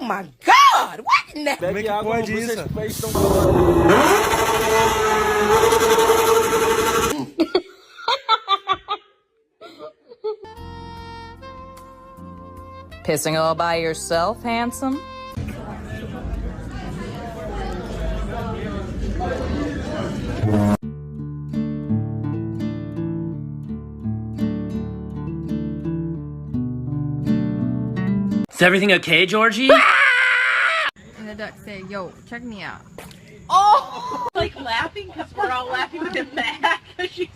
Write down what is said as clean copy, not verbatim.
my God! What in the... Como é que pode isso? Pissing all by yourself, handsome? Is everything okay, Georgie? And the duck said, yo, check me out. Oh! Like laughing because we're all laughing with him back. She